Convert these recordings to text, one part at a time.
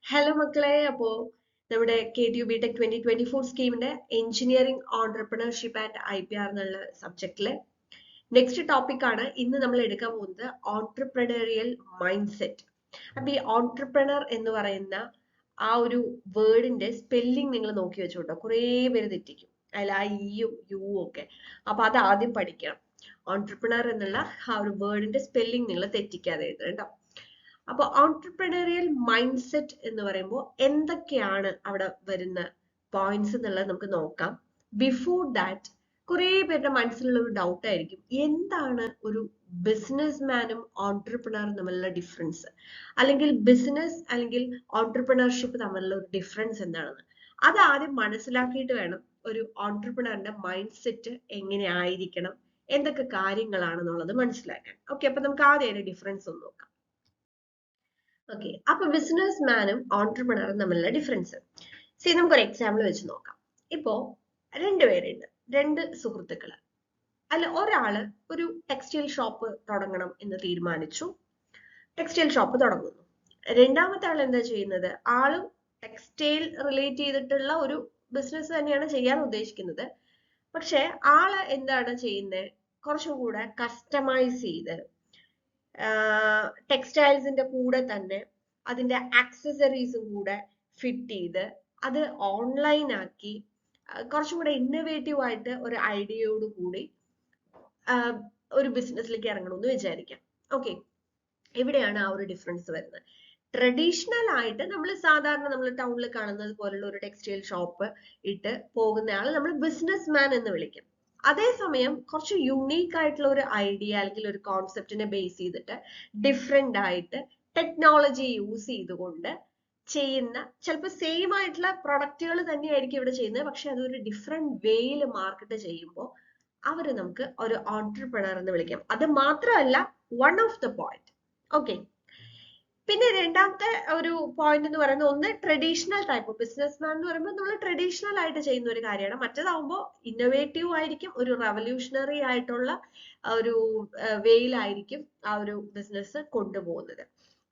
Hello മക്കളെ, അപ്പോ നമ്മുടെ KTU BTech 2024 സ്കീമിന്റെ എഞ്ചിനീയറിംഗ് ഓൺട്രപ്രണർഷിപ്പ് ആൻഡ് IPR എന്നുള്ള സബ്ജക്റ്റിലെ നെക്സ്റ്റ് ടോപ്പിക് ആണ് ഇന്ന് നമ്മൾ എടുക്കാൻ പോകുന്നത് ഓൺട്രപ്രണറിയൽ മൈൻഡ് സെറ്റ്. അപ്പൊ ഈ ഓൺട്രപ്രണർ എന്ന് പറയുന്ന ആ ഒരു വേർഡിന്റെ സ്പെല്ലിംഗ് നിങ്ങൾ നോക്കി വെച്ചോട്ടോ, കുറേ പേര് തെറ്റിക്കും. അതിൽ ആ ഇയും യുവും ഒക്കെ. അപ്പൊ അത് ആദ്യം പഠിക്കണം. ഓൺട്രപ്രണർ എന്നുള്ള ആ ഒരു വേർഡിന്റെ സ്പെല്ലിംഗ് നിങ്ങൾ തെറ്റിക്കാതെ എഴുതണം കേട്ടോ. അപ്പൊ ഓൺട്രപ്രണറിയൽ മൈൻഡ് സെറ്റ് എന്ന് പറയുമ്പോൾ എന്തൊക്കെയാണ് അവിടെ വരുന്ന പോയിന്റ്സ് എന്നുള്ളത് നമുക്ക് നോക്കാം. ബിഫോർ ദാറ്റ് കുറെ പേരുടെ മനസ്സിലുള്ള ഒരു ഡൗട്ട് ആയിരിക്കും, എന്താണ് ഒരു ബിസിനസ്മാനും ഓൺട്രപ്രണറും തമ്മിലുള്ള ഡിഫറൻസ്, അല്ലെങ്കിൽ ബിസിനസ് അല്ലെങ്കിൽ ഓൺട്രപ്രണർഷിപ്പ് തമ്മിലുള്ള ഒരു ഡിഫറൻസ് എന്താണെന്ന്. അത് ആദ്യം മനസ്സിലാക്കിയിട്ട് വേണം ഒരു ഓൺട്രപ്രണറിന്റെ മൈൻഡ് സെറ്റ് എങ്ങനെ ആയിരിക്കണം, എന്തൊക്കെ കാര്യങ്ങളാണെന്നുള്ളത് മനസ്സിലാക്കാൻ. ഓക്കെ, അപ്പൊ നമുക്ക് ആദ്യം അതിന്റെ ഡിഫറൻസ് ഒന്ന് നോക്കാം. ഓക്കെ, അപ്പൊ ബിസിനസ്മാനും ഓൺട്രപ്രണറും തമ്മിലുള്ള ഡിഫറൻസ് നമുക്കൊരു എക്സാമ്പിൾ വെച്ച് നോക്കാം. ഇപ്പോ രണ്ടുപേരുണ്ട്, രണ്ട് സുഹൃത്തുക്കള്. അല്ല, ഒരാള് ഒരു ടെക്സ്റ്റൈൽ ഷോപ്പ് തുടങ്ങണം എന്ന് തീരുമാനിച്ചു, ടെക്സ്റ്റൈൽ ഷോപ്പ് തുടങ്ങുന്നു. രണ്ടാമത്തെ ആൾ എന്താ ചെയ്യുന്നത്? ആളും ടെക്സ്റ്റൈൽ റിലേറ്റ് ചെയ്തിട്ടുള്ള ഒരു ബിസിനസ് തന്നെയാണ് ചെയ്യാൻ ഉദ്ദേശിക്കുന്നത്. പക്ഷെ ആള് എന്താണ് ചെയ്യുന്നത്? കുറച്ചും കൂടെ കസ്റ്റമൈസ് ചെയ്ത് ടെക്സ്റ്റൈൽസിന്റെ കൂടെ തന്നെ അതിന്റെ ആക്സസറീസും കൂടെ ഫിറ്റ് ചെയ്ത് അത് ഓൺലൈൻ ആക്കി കുറച്ചും കൂടെ ഇന്നോവേറ്റീവ് ആയിട്ട് ഒരു ഐഡിയയോട് കൂടി ഒരു ബിസിനസ്സിലേക്ക് ഇറങ്ങണമെന്ന് വിചാരിക്കാം. ഓക്കെ, ഇവിടെയാണ് ആ ഒരു ഡിഫറൻസ് വരുന്നത്. ട്രഡീഷണൽ ആയിട്ട് നമ്മൾ സാധാരണ നമ്മൾ ടൗണിൽ കാണുന്നത് പോലുള്ള ഒരു ടെക്സ്റ്റൈൽ ഷോപ്പ് ഇട്ട് പോകുന്നയാൾ നമ്മൾ ബിസിനസ് മാൻ എന്ന് വിളിക്കും. അതേസമയം കുറച്ച് യുണീക്ക് ആയിട്ടുള്ള ഒരു ഐഡിയ അല്ലെങ്കിൽ ഒരു കോൺസെപ്റ്റിനെ ബേസ് ചെയ്തിട്ട് ഡിഫറെന്റ് ആയിട്ട് ടെക്നോളജി യൂസ് ചെയ്തുകൊണ്ട് ചെയ്യുന്ന, ചിലപ്പോൾ സെയിം ആയിട്ടുള്ള പ്രൊഡക്റ്റുകൾ തന്നെയായിരിക്കും ഇവിടെ ചെയ്യുന്നത്, പക്ഷെ അതൊരു ഡിഫറെന്റ് വേയിൽ മാർക്കറ്റ് ചെയ്യുമ്പോൾ അവര് നമുക്ക് ഒരു ഓൺട്രപ്രണർ എന്ന് വിളിക്കാം. അത് മാത്രമല്ല, one of the point. Okay, പിന്നെ രണ്ടാമത്തെ ഒരു പോയിന്റ് എന്ന് പറയുന്നത്, ഒന്ന് ട്രഡീഷണൽ ടൈപ്പ് ബിസിനസ്മാൻ എന്ന് പറയുമ്പോൾ നമ്മൾ ട്രഡീഷണൽ ആയിട്ട് ചെയ്യുന്ന ഒരു കാര്യമാണ്. മറ്റേതാവുമ്പോൾ ഇന്നോവേറ്റീവ് ആയിരിക്കും, ഒരു റവല്യൂഷണറി ആയിട്ടുള്ള ഒരു വേയിലായിരിക്കും ആ ഒരു ബിസിനസ് കൊണ്ടുപോകുന്നത്.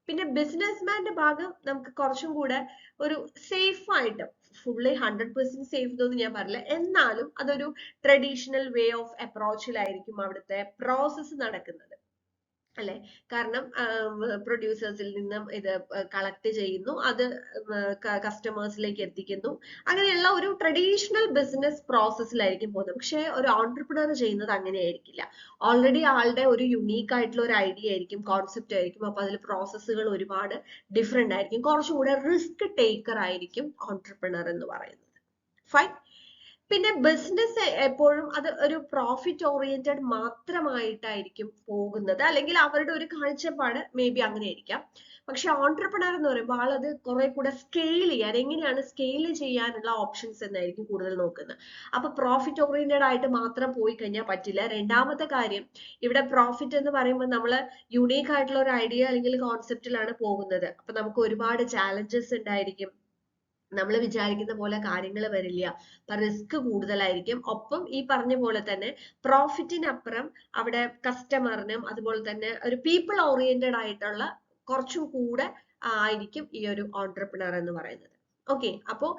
പിന്നെ ബിസിനസ്മാന്റെ ഭാഗം നമുക്ക് കുറച്ചും കൂടെ ഒരു സേഫ് ആയിട്ട്, ഫുള്ളി 100% സേഫ് എന്നൊന്നും ഞാൻ പറയില്ല, എന്നാലും അതൊരു ട്രഡീഷണൽ വേ ഓഫ് അപ്രോച്ചിലായിരിക്കും അവിടുത്തെ പ്രോസസ്സ് നടക്കുന്നത്, അല്ലെ? കാരണം പ്രൊഡ്യൂസേഴ്സിൽ നിന്നും ഇത് കളക്ട് ചെയ്യുന്നു, അത് കസ്റ്റമേഴ്സിലേക്ക് എത്തിക്കുന്നു, അങ്ങനെയുള്ള ഒരു ട്രഡീഷണൽ ബിസിനസ് പ്രോസസ്സിലായിരിക്കും പോകുന്നത്. പക്ഷെ ഒരു ഓൺട്രപ്രണർ ചെയ്യുന്നത് അങ്ങനെ ആയിരിക്കില്ല. ഓൾറെഡി ആളുടെ ഒരു യുണീക്ക് ആയിട്ടുള്ള ഒരു ഐഡിയ ആയിരിക്കും, കോൺസെപ്റ്റ് ആയിരിക്കും. അപ്പൊ അതിൽ പ്രോസസ്സുകൾ ഒരുപാട് ഡിഫറെന്റ് ആയിരിക്കും, കുറച്ചുകൂടെ റിസ്ക് ടേക്കർ ആയിരിക്കും ഓൺട്രപ്രണർ എന്ന് പറയുന്നത്. ഫൈൻ. പിന്നെ ബിസിനസ് എപ്പോഴും അത് ഒരു പ്രോഫിറ്റ് ഓറിയന്റഡ് മാത്രമായിട്ടായിരിക്കും പോകുന്നത്, അല്ലെങ്കിൽ അവരുടെ ഒരു കാഴ്ചപ്പാട് മേ ബി അങ്ങനെ ആയിരിക്കാം. പക്ഷെ ഓൺട്രപ്രണർ എന്ന് പറയുമ്പോൾ ആളത് കുറെ കൂടെ സ്കെയിൽ ചെയ്യാൻ, എങ്ങനെയാണ് സ്കെയിൽ ചെയ്യാനുള്ള ഓപ്ഷൻസ് എന്നായിരിക്കും കൂടുതൽ നോക്കുന്നത്. അപ്പൊ പ്രോഫിറ്റ് ഓറിയന്റഡ് ആയിട്ട് മാത്രം പോയി കഴിഞ്ഞാൽ പറ്റില്ല. രണ്ടാമത്തെ കാര്യം, ഇവിടെ പ്രോഫിറ്റ് എന്ന് പറയുമ്പോൾ നമ്മൾ യുണീക്ക് ആയിട്ടുള്ള ഒരു ഐഡിയ അല്ലെങ്കിൽ കോൺസെപ്റ്റിലാണ് പോകുന്നത്. അപ്പൊ നമുക്ക് ഒരുപാട് ചാലഞ്ചസ് ഉണ്ടായിരിക്കും, നമ്മൾ വിചാരിക്കുന്ന പോലെ കാര്യങ്ങൾ വരില്ല, റിസ്ക് കൂടുതലായിരിക്കും. ഒപ്പം ഈ പറഞ്ഞ പോലെ തന്നെ പ്രോഫിറ്റിനപ്പുറം അവിടെ കസ്റ്റമറിനും അതുപോലെ തന്നെ ഒരു പീപ്പിൾ ഓറിയന്റഡ് ആയിട്ടുള്ള കുറച്ചും കൂടെ ആയിരിക്കും ഈ ഒരു ഓൺട്രപ്രണർ എന്ന് പറയുന്നത്. ഓക്കെ, അപ്പോ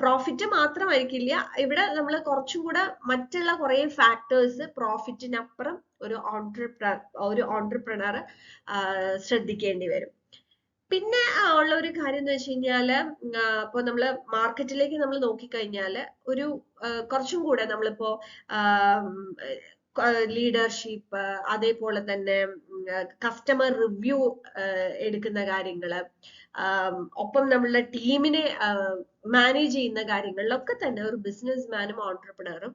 പ്രോഫിറ്റ് മാത്രമായിരിക്കില്ല ഇവിടെ, നമ്മൾ കുറച്ചും കൂടെ മറ്റുള്ള കുറെ ഫാക്ടേഴ്സ് പ്രോഫിറ്റിനപ്പുറം ഒരു ഓൺട്രപ്രണർ ശ്രദ്ധിക്കേണ്ടി വരും. പിന്നെ ഉള്ള ഒരു കാര്യം എന്ന് വെച്ച് കഴിഞ്ഞാല്, ഇപ്പൊ നമ്മള് മാർക്കറ്റിലേക്ക് നമ്മൾ നോക്കിക്കഴിഞ്ഞാല് ഒരു കുറച്ചും കൂടെ നമ്മളിപ്പോ ലീഡർഷിപ്പ്, അതേപോലെ തന്നെ കസ്റ്റമർ റിവ്യൂ എടുക്കുന്ന കാര്യങ്ങള്, ഒപ്പം നമ്മളുടെ ടീമിനെ മാനേജ് ചെയ്യുന്ന കാര്യങ്ങളിലൊക്കെ തന്നെ ഒരു ബിസിനസ്മാനും ഓൺട്രപ്രണറും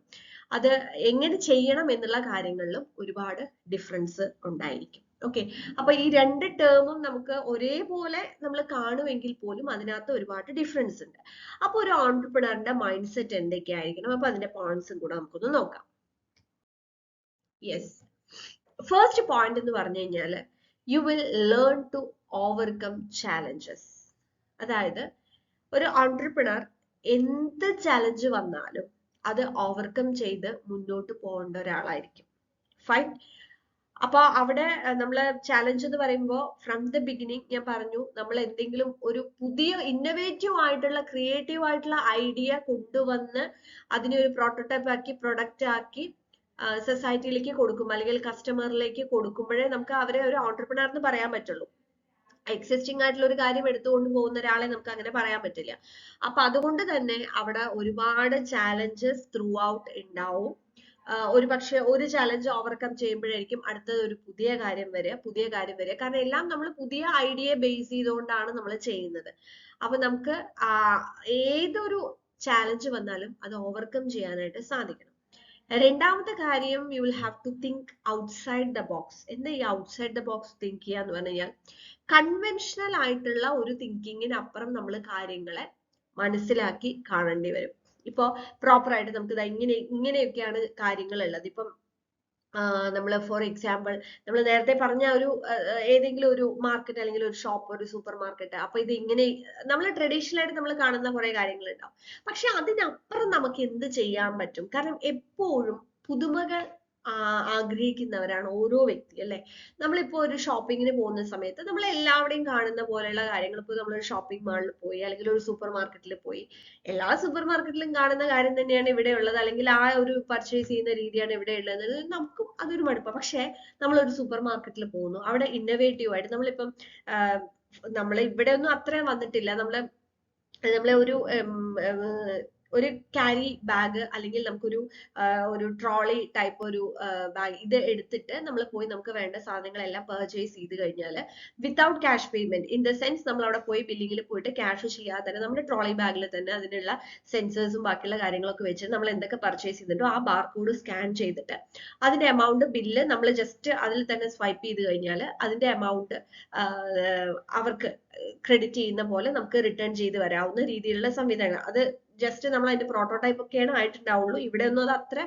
അത് എങ്ങനെ ചെയ്യണം എന്നുള്ള കാര്യങ്ങളിലും ഒരുപാട് ഡിഫറൻസ് ഉണ്ടായിരിക്കും. ഓക്കെ, അപ്പൊ ഈ രണ്ട് ടേമും നമുക്ക് ഒരേപോലെ നമ്മൾ കാണുമെങ്കിൽ പോലും അതിനകത്ത് ഒരുപാട് ഡിഫറൻസ് ഉണ്ട്. അപ്പൊ ഒരു ഓൺട്രപ്രണറിന്റെ മൈൻഡ് സെറ്റ് എന്തൊക്കെയായിരിക്കണം, അപ്പൊ അതിന്റെ പോയിന്റ്സും കൂടെ നമുക്കൊന്ന് നോക്കാം. യെസ്, ഫസ്റ്റ് പോയിന്റ് എന്ന് പറഞ്ഞു കഴിഞ്ഞാൽ, you will learn to overcome challenges. അതായത് ഒരു ഓൺട്രപ്രണർ എന്ത് ചാലഞ്ച് വന്നാലും അത് ഓവർകം ചെയ്ത് മുന്നോട്ട് പോകേണ്ട ഒരാളായിരിക്കും. ഫൈൻ. അപ്പൊ അവിടെ നമ്മള് ചാലഞ്ച് എന്ന് പറയുമ്പോൾ ഫ്രം ദ ബിഗിനിങ് ഞാൻ പറഞ്ഞു, നമ്മൾ എന്തെങ്കിലും ഒരു പുതിയ ഇന്നോവേറ്റീവ് ആയിട്ടുള്ള ക്രിയേറ്റീവ് ആയിട്ടുള്ള ഐഡിയ കൊണ്ടുവന്ന് അതിനെ ഒരു പ്രോട്ടോടൈപ്പ് ആക്കി പ്രൊഡക്റ്റ് ആക്കി സൊസൈറ്റിയിലേക്ക് കൊടുക്കും, അല്ലെങ്കിൽ കസ്റ്റമറിലേക്ക് കൊടുക്കുമ്പോഴേ നമുക്ക് അവരെ ഒരു ഓൺടർപ്രണർ എന്ന് പറയാൻ പറ്റുള്ളൂ. എക്സിസ്റ്റിംഗ് ആയിട്ടുള്ള ഒരു കാര്യം എടുത്തുകൊണ്ട് പോകുന്ന ഒരാളെ നമുക്ക് അങ്ങനെ പറയാൻ പറ്റില്ല. അപ്പൊ അതുകൊണ്ട് തന്നെ അവിടെ ഒരുപാട് ചാലഞ്ചസ് ത്രൂ ഔട്ട് ഉണ്ടാവും. ഒരു പക്ഷെ ഒരു ചാലഞ്ച് ഓവർകം ചെയ്യുമ്പോഴായിരിക്കും അടുത്തത് ഒരു പുതിയ കാര്യം വരിക. കാരണം എല്ലാം നമ്മൾ പുതിയ ഐഡിയ ബേസ് ചെയ്തുകൊണ്ടാണ് നമ്മൾ ചെയ്യുന്നത്. അപ്പൊ നമുക്ക് ഏതൊരു ചാലഞ്ച് വന്നാലും അത് ഓവർകം ചെയ്യാനായിട്ട് സാധിക്കണം. രണ്ടാമത്തെ കാര്യം, you will have to think outside the box. എന്താ ഈ ഔട്ട്സൈഡ് ദ ബോക്സ് തിങ്ക് ചെയ്യുക എന്ന് പറഞ്ഞു കഴിഞ്ഞാൽ, കൺവെൻഷണൽ ആയിട്ടുള്ള ഒരു തിങ്കിങ്ങിനപ്പുറം നമ്മൾ കാര്യങ്ങളെ മനസ്സിലാക്കി കാണേണ്ടി വരും. ഇപ്പൊ പ്രോപ്പർ ആയിട്ട് നമുക്ക് ഇങ്ങനെയൊക്കെയാണ് കാര്യങ്ങൾ ഉള്ളത്. ഇപ്പം നമ്മൾ ഫോർ എക്സാമ്പിൾ നമ്മൾ നേരത്തെ പറഞ്ഞ ഒരു ഏതെങ്കിലും ഒരു മാർക്കറ്റ് അല്ലെങ്കിൽ ഒരു ഷോപ്പ്, ഒരു സൂപ്പർ മാർക്കറ്റ്, അപ്പൊ ഇത് ഇങ്ങനെ നമ്മൾ ട്രഡീഷണൽ ആയിട്ട് നമ്മൾ കാണുന്ന കുറെ കാര്യങ്ങൾ ഉണ്ടാവും. പക്ഷെ അതിനപ്പുറം നമുക്ക് എന്ത് ചെയ്യാൻ പറ്റും? കാരണം എപ്പോഴും പുതുമകൾ ആഗ്രഹിക്കുന്നവരാണ് ഓരോ വ്യക്തി, അല്ലെ? നമ്മളിപ്പോ ഒരു ഷോപ്പിങ്ങിന് പോകുന്ന സമയത്ത് നമ്മൾ എല്ലാവരുടെയും കാണുന്ന പോലെയുള്ള കാര്യങ്ങൾ, ഇപ്പൊ നമ്മളൊരു ഷോപ്പിംഗ് മാളിൽ പോയി അല്ലെങ്കിൽ ഒരു സൂപ്പർ മാർക്കറ്റിൽ പോയി, എല്ലാ സൂപ്പർ മാർക്കറ്റിലും കാണുന്ന കാര്യം തന്നെയാണ് ഇവിടെ ഉള്ളത്, അല്ലെങ്കിൽ ആ ഒരു പർച്ചേസ് ചെയ്യുന്ന രീതിയാണ് ഇവിടെ ഉള്ളത്. നമുക്കും അതൊരു മടുപ്പാണ്. പക്ഷെ നമ്മൾ ഒരു സൂപ്പർ മാർക്കറ്റിൽ പോകുന്നു, അവിടെ ഇന്നോവേറ്റീവ് ആയിട്ട് നമ്മളിപ്പം നമ്മൾ ഇവിടെ ഒന്നും അത്രയും വന്നിട്ടില്ല, നമ്മളെ ഒരു ക്യാരി ബാഗ് അല്ലെങ്കിൽ നമുക്കൊരു ഒരു ട്രോളി ടൈപ്പ് ഒരു ബാഗ് ഇത് എടുത്തിട്ട് നമ്മൾ പോയി നമുക്ക് വേണ്ട സാധനങ്ങളെല്ലാം പർച്ചേസ് ചെയ്ത് കഴിഞ്ഞാൽ without cash payment, in the sense നമ്മൾ അവിടെ പോയി ബില്ലിങ്ങിൽ പോയിട്ട് ക്യാഷ് ചെയ്യാതെ തന്നെ നമ്മുടെ ട്രോളി ബാഗിൽ തന്നെ അതിനുള്ള സെൻസേഴ്സും ബാക്കിയുള്ള കാര്യങ്ങളൊക്കെ വെച്ചിട്ട് നമ്മൾ എന്തൊക്കെ പർച്ചേസ് ചെയ്തിട്ടോ ആ ബാർകോഡ് സ്കാൻ ചെയ്തിട്ട് അതിന്റെ എമൗണ്ട് ബില്ല് നമ്മൾ ജസ്റ്റ് അതിൽ തന്നെ സ്വൈപ്പ് ചെയ്ത് കഴിഞ്ഞാൽ അതിന്റെ എമൗണ്ട് അവർക്ക് ക്രെഡിറ്റ് ചെയ്യുന്ന പോലെ നമുക്ക് റിട്ടേൺ ചെയ്ത് വരാവുന്ന രീതിയിലുള്ള സംവിധാനം. അത് ജസ്റ്റ് നമ്മൾ അതിന്റെ പ്രോട്ടോടൈപ്പ് ഒക്കെയാണ് ആയിട്ടുണ്ടാവുള്ളൂ. ഇവിടെ ഒന്നും അത് അത്ര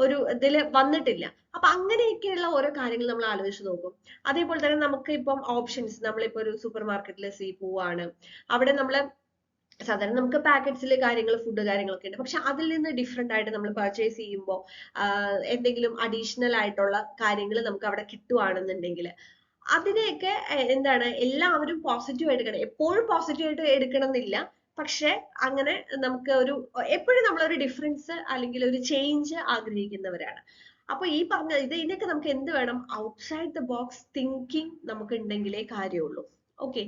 ഒരു ഇതിൽ വന്നിട്ടില്ല. അപ്പൊ അങ്ങനെയൊക്കെയുള്ള ഓരോ കാര്യങ്ങൾ നമ്മൾ ആലോചിച്ച് നോക്കും. അതേപോലെ തന്നെ നമുക്ക് ഇപ്പം ഓപ്ഷൻസ്, നമ്മളിപ്പോ ഒരു സൂപ്പർ മാർക്കറ്റിൽ പോവാണ്, അവിടെ നമ്മള് സാധാരണ നമുക്ക് പാക്കറ്റ്സിൽ കാര്യങ്ങൾ, ഫുഡ് കാര്യങ്ങളൊക്കെ ഉണ്ട്. പക്ഷെ അതിൽ നിന്ന് ഡിഫറെന്റ് ആയിട്ട് നമ്മൾ പർച്ചേസ് ചെയ്യുമ്പോൾ എന്തെങ്കിലും അഡീഷണൽ ആയിട്ടുള്ള കാര്യങ്ങൾ നമുക്ക് അവിടെ കിട്ടുവാണെന്നുണ്ടെങ്കിൽ അതിനെയൊക്കെ എന്താണ് എല്ലാവരും പോസിറ്റീവ് ആയിട്ട് എടുക്കണം. എപ്പോഴും പോസിറ്റീവ് ആയിട്ട് എടുക്കണം എന്നില്ല, പക്ഷെ അങ്ങനെ നമുക്ക് ഒരു എപ്പോഴും നമ്മളൊരു ഡിഫറൻസ് അല്ലെങ്കിൽ ഒരു ചേഞ്ച് ആഗ്രഹിക്കുന്നവരാണ്. അപ്പൊ ഈ പറഞ്ഞ ഇതിനൊക്കെ നമുക്ക് എന്ത് വേണം? ഔട്ട്സൈഡ് ദ ബോക്സ് തിങ്കിങ് നമുക്ക് ഉണ്ടെങ്കിലേ കാര്യമുള്ളൂ. ഓക്കെ,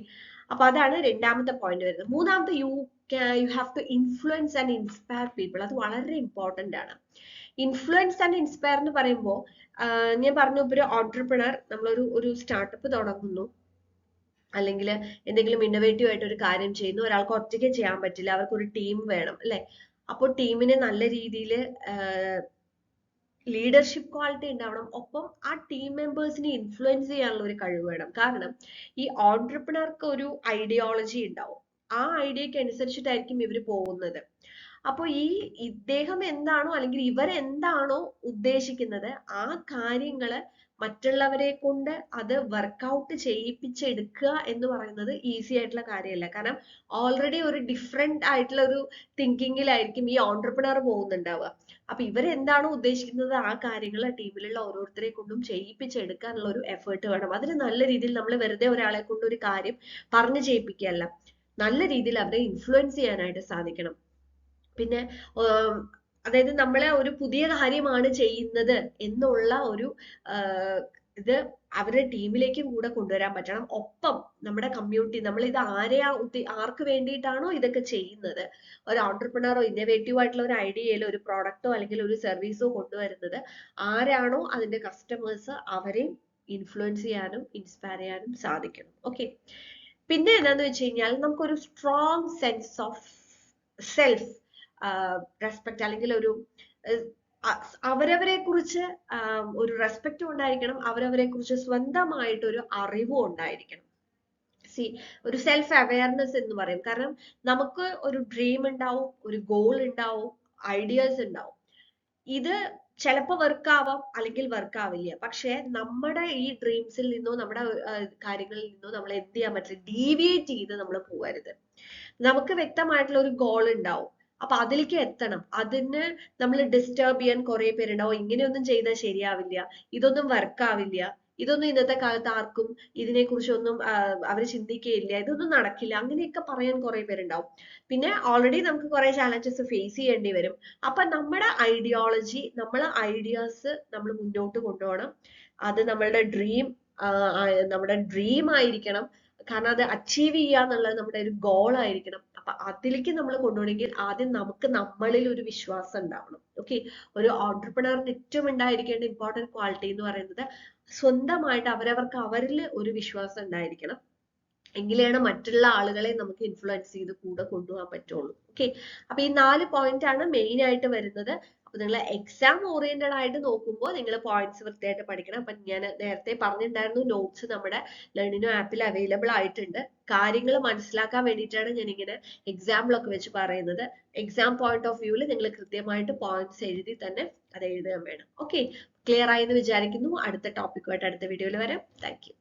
അപ്പൊ അതാണ് രണ്ടാമത്തെ പോയിന്റ് വരുന്നത്. മൂന്നാമത്തെ, you have to influence and inspire people. അത് വളരെ ഇമ്പോർട്ടന്റ് ആണ്. ഇൻഫ്ലുവൻസ് ആൻഡ് ഇൻസ്പയർ എന്ന് പറയുമ്പോൾ ഞാൻ പറഞ്ഞു, ഇപ്പൊ ഒരു ഓൺടർപ്രണർ നമ്മളൊരു സ്റ്റാർട്ടപ്പ് തുടങ്ങുന്നു, അല്ലെങ്കിൽ എന്തെങ്കിലും ഇന്നോവേറ്റീവ് ആയിട്ട് ഒരു കാര്യം ചെയ്യുന്നു. ഒരാൾക്ക് ഒറ്റയ്ക്ക് ചെയ്യാൻ പറ്റില്ല, അവർക്ക് ഒരു ടീം വേണം, അല്ലെ? അപ്പോൾ ടീമിനെ നല്ല രീതിയിൽ ലീഡർഷിപ്പ് ക്വാളിറ്റി ഉണ്ടാവണം. ഒപ്പം ആ ടീം മെമ്പേഴ്സിനെ ഇൻഫ്ലുവൻസ് ചെയ്യാനുള്ള ഒരു കഴിവ് വേണം. കാരണം ഈ ഓൺടർപ്രണർക്ക് ഒരു ഐഡിയോളജി ഉണ്ടാവും, ആ ഐഡിയക്ക് അനുസരിച്ചിട്ടായിരിക്കും ഇവർ പോകുന്നത്. അപ്പൊ ഇദ്ദേഹം എന്താണോ അല്ലെങ്കിൽ ഇവരെന്താണോ ഉദ്ദേശിക്കുന്നത് ആ കാര്യങ്ങള് മറ്റുള്ളവരെ കൊണ്ട് അത് വർക്ക്ഔട്ട് ചെയ്യിപ്പിച്ചെടുക്കുക എന്ന് പറയുന്നത് ഈസി ആയിട്ടുള്ള കാര്യമല്ല. കാരണം ഓൾറെഡി ഒരു ഡിഫറെന്റ് ആയിട്ടുള്ള ഒരു തിങ്കിങ്ങിലായിരിക്കും ഈ ഓൺടർപ്രണർ പോകുന്നുണ്ടാവുക. അപ്പൊ ഇവരെന്താണോ ഉദ്ദേശിക്കുന്നത് ആ കാര്യങ്ങൾ ടീമിലുള്ള ഓരോരുത്തരെ കൊണ്ടും ചെയ്യിപ്പിച്ചെടുക്കാനുള്ള ഒരു എഫേർട്ട് വേണം. അതിന് നല്ല രീതിയിൽ നമ്മൾ വെറുതെ ഒരാളെ കൊണ്ട് ഒരു കാര്യം പറഞ്ഞു ചെയ്യിപ്പിക്കുകയല്ല, നല്ല രീതിയിൽ അവരെ ഇൻഫ്ലുവൻസ് ചെയ്യാനായിട്ട് സാധിക്കണം. പിന്നെ അതായത് നമ്മളെ ഒരു പുതിയ കാര്യമാണ് ചെയ്യുന്നത് എന്നുള്ള ഒരു ഇത് അവരുടെ ടീമിലേക്കും കൂടെ കൊണ്ടുവരാൻ പറ്റണം. ഒപ്പം നമ്മുടെ കമ്മ്യൂണിറ്റി, നമ്മൾ ഇത് ആർക്ക് വേണ്ടിയിട്ടാണോ ഇതൊക്കെ ചെയ്യുന്നത്, ഒരു ഓൺടർപ്രണറോ ഇന്നോവേറ്റീവ് ആയിട്ടുള്ള ഒരു ഐഡിയയിലോ ഒരു പ്രോഡക്റ്റോ അല്ലെങ്കിൽ ഒരു സർവീസോ കൊണ്ടുവരുന്നത് ആരാണോ അതിന്റെ കസ്റ്റമേഴ്സ്, അവരെയും ഇൻഫ്ലുവൻസ് ചെയ്യാനും ഇൻസ്പയർ ചെയ്യാനും സാധിക്കണം. ഓക്കെ, പിന്നെ എന്താന്ന് വെച്ച് കഴിഞ്ഞാൽ നമുക്കൊരു strong sense of self respect, അല്ലെങ്കിൽ ഒരു അവരവരെ കുറിച്ച് ഒരു റെസ്പെക്റ്റും ഉണ്ടായിരിക്കണം, അവരവരെ കുറിച്ച് സ്വന്തമായിട്ടൊരു അറിവും ഉണ്ടായിരിക്കണം. ഒരു സെൽഫ് അവയർനെസ് എന്ന് പറയും. കാരണം നമുക്ക് ഒരു ഡ്രീം ഉണ്ടാവും, ഒരു ഗോൾ ഉണ്ടാവും, ഐഡിയാസ് ഉണ്ടാവും. ഇത് ചിലപ്പോൾ വർക്ക് ആവാം അല്ലെങ്കിൽ വർക്ക് ആവില്ല. പക്ഷെ നമ്മുടെ ഈ ഡ്രീംസിൽ നിന്നോ നമ്മുടെ കാര്യങ്ങളിൽ നിന്നോ നമ്മൾ എന്ത് ചെയ്യാൻ പറ്റില്ല, ഡീവിയേറ്റ് ചെയ്ത് നമ്മൾ പോകരുത്. നമുക്ക് വ്യക്തമായിട്ടുള്ള ഒരു ഗോൾ ഉണ്ടാവും, അപ്പൊ അതിലേക്ക് എത്തണം. അതിന് നമ്മൾ ഡിസ്റ്റർബ് ചെയ്യാൻ കുറെ പേരുണ്ടാവും. ഇങ്ങനെയൊന്നും ചെയ്താൽ ശരിയാവില്ല, ഇതൊന്നും വർക്ക് ആവില്ല, ഇതൊന്നും ഇന്നത്തെ കാലത്ത് ആർക്കും ഇതിനെക്കുറിച്ചൊന്നും അവർ ചിന്തിക്കുകയില്ല, ഇതൊന്നും നടക്കില്ല, അങ്ങനെയൊക്കെ പറയാൻ കുറെ പേരുണ്ടാവും. പിന്നെ ഓൾറെഡി നമുക്ക് കുറെ ചാലഞ്ചസ് ഫേസ് ചെയ്യേണ്ടി വരും. അപ്പൊ നമ്മുടെ ഐഡിയോളജി, നമ്മളെ ഐഡിയാസ് നമ്മൾ മുന്നോട്ട് കൊണ്ടുപോകണം. അത് നമ്മുടെ ഡ്രീം ആയിരിക്കണം. കാരണം അത് അച്ചീവ് ചെയ്യുക എന്നുള്ളത് നമ്മുടെ ഒരു ഗോൾ ആയിരിക്കണം. അപ്പൊ അതിലേക്ക് നമ്മൾ കൊണ്ടുപോകണമെങ്കിൽ ആദ്യം നമുക്ക് നമ്മളിൽ ഒരു വിശ്വാസം ഉണ്ടാവണം. ഓക്കെ, ഒരു ഓൺടർപ്രണറിന് ഏറ്റവും ഉണ്ടായിരിക്കേണ്ട ഇമ്പോർട്ടന്റ് ക്വാളിറ്റി എന്ന് പറയുന്നത് സ്വന്തമായിട്ട് അവരിൽ ഒരു വിശ്വാസം ഉണ്ടായിരിക്കണം. എങ്കിലാണ് മറ്റുള്ള ആളുകളെ നമുക്ക് ഇൻഫ്ലുവൻസ് ചെയ്ത് കൂടെ കൊണ്ടുപോകാൻ പറ്റുള്ളൂ. ഓക്കെ, അപ്പൊ ഈ 4 പോയിന്റ് ആണ് മെയിൻ ആയിട്ട് വരുന്നത്. അപ്പൊ നിങ്ങൾ എക്സാം ഓറിയന്റഡ് ആയിട്ട് നോക്കുമ്പോൾ നിങ്ങൾ പോയിന്റ്സ് വൃത്തിയായിട്ട് പഠിക്കണം. അപ്പൊ ഞാൻ നേരത്തെ പറഞ്ഞിട്ടുണ്ടായിരുന്നു, നോട്ട്സ് നമ്മുടെ ലേണിനോ ആപ്പിൽ അവൈലബിൾ ആയിട്ടുണ്ട്. കാര്യങ്ങൾ മനസ്സിലാക്കാൻ വേണ്ടിയിട്ടാണ് ഞാൻ ഇങ്ങനെ എക്സാമ്പിളൊക്കെ വെച്ച് പറയുന്നത്. എക്സാം പോയിന്റ് ഓഫ് വ്യൂവിൽ നിങ്ങൾ കൃത്യമായിട്ട് പോയിന്റ്സ് എഴുതി തന്നെ അത് എഴുതാൻ വേണം. ഓക്കെ, ക്ലിയർ ആയി എന്ന് വിചാരിക്കുന്നു. അടുത്ത ടോപ്പിക്കുമായിട്ട് അടുത്ത വീഡിയോയിൽ വരാം. Thank you.